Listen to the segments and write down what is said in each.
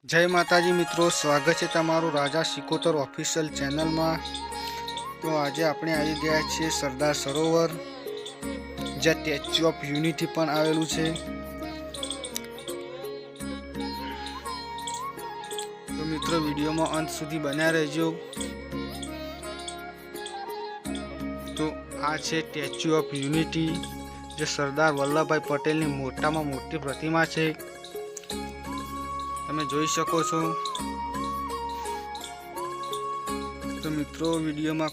जय माताजी मित्रों, स्वागत है तमारू राजा सिकोतर ऑफिशियल चैनल में। तो आज આપણે આવી ગયા છીએ સરદાર સરોવર, જ્યાં સ્ટેચ્યુ ઓફ યુનિટી પણ આવેલું છે। તો મિત્રો વિડીયોમાં અંત સુધી બન્યા રહેજો। તો આ છે સ્ટેચ્યુ ઓફ યુનિટી, જે સરદાર વલ્લભભાઈ પટેલની મોટામાં મોટી પ્રતિમા છે। તમે જોઈ શકો છો। तो मित्रों वीडियो में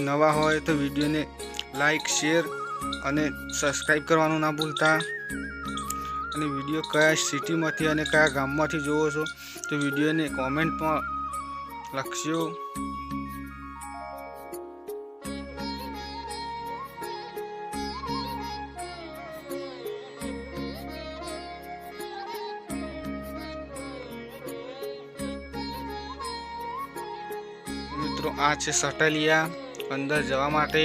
नवा हो तो वीडियो ने लाइक शेर और सब्सक्राइब करवानुं ना भूलता। और वीडियो क्या सिटी में क्या गाम में जोवो छो तो वीडियो ने कॉमेंट में लखशो। मित्रों आ छे सटलिया अंदर जवा माटे।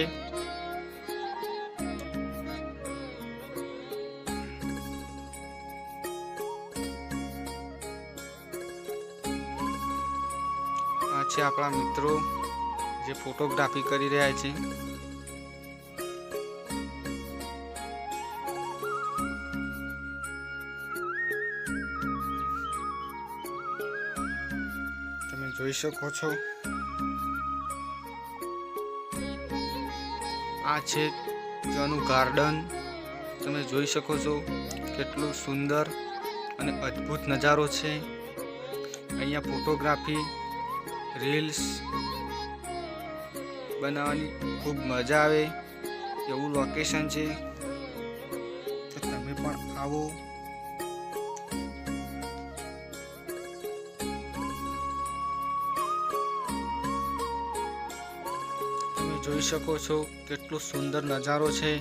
आ छे आपणा मित्रों जे फोटोग्राफी करी रह्या छे। तमे जोई शको छो। आ छे त्यानुं गार्डन, तमे जोई शको छो केटलुं सुंदर अने अद्भुत नजारो छे। अहींया फोटोग्राफी रील्स बनाववानी खूब मजा आवे एवुं लोकेशन छे। तो तमे पण आवो। જોઈ શકો છો કેટલો સુંદર નજારો છે।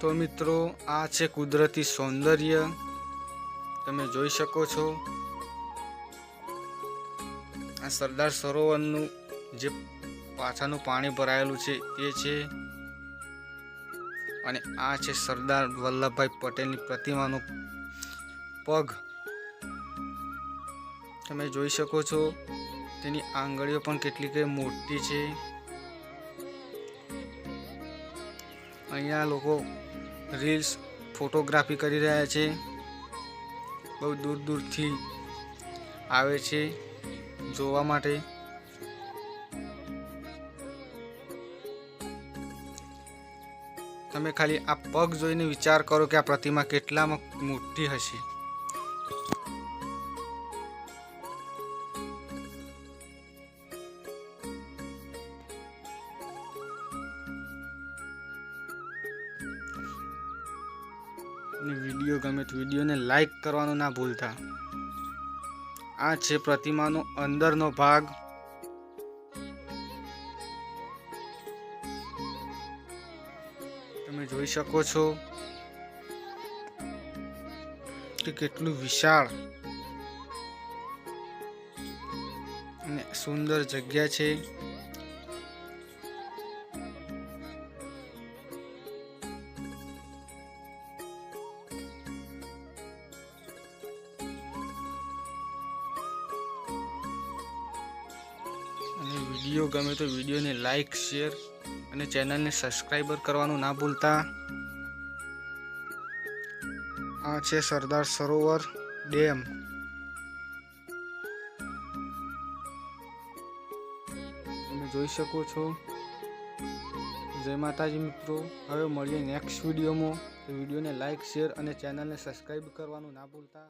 तो मित्रों आ छे कुदरती सौंदर्य, तमे जोई शको छो। आ सरदार सरोवरनुं जे पाछानुं पाणी भरायेलुं छे ते छे। अने आ छे सरदार वल्लभभाई पटेलनी प्रतिमानो पग, तमे जोई शको छो। તેની આંગળીઓ પણ કેટલીક મોટી છે. અહીંયા લોકો રીલ્સ ફોટોગ્રાફી કરી રહ્યા છે. બહુ દૂર દૂરથી આવે છે જોવા માટે. તમે ખાલી આ પગ જોઈને વિચાર કરો કે આ પ્રતિમા કેટલામાં મોટી હશે. અને વિડીયો ગમે તો વિડીયોને લાઈક કરવાનું ના ભૂલતા. આ છે પ્રતિમાનો અંદરનો ભાગ. તમે જોઈ શકો છો કે કેટલું વિશાળ અને સુંદર જગ્યા છે. અને વિડીયો ગમે તો વિડીયોને લાઈક શેર અને ચેનલને સબસ્ક્રાઈબર કરવાનું ના ભૂલતા. આ છે સરદાર સરોવર ડેમ. તમે જોઈ શકો છો. જય માતાજી મિત્રો. હવે મળીએ નેક્સ્ટ વિડીયોમાં. વિડીયોને લાઈક શેર અને ચેનલને સબસ્ક્રાઈબ કરવાનું ના ભૂલતા.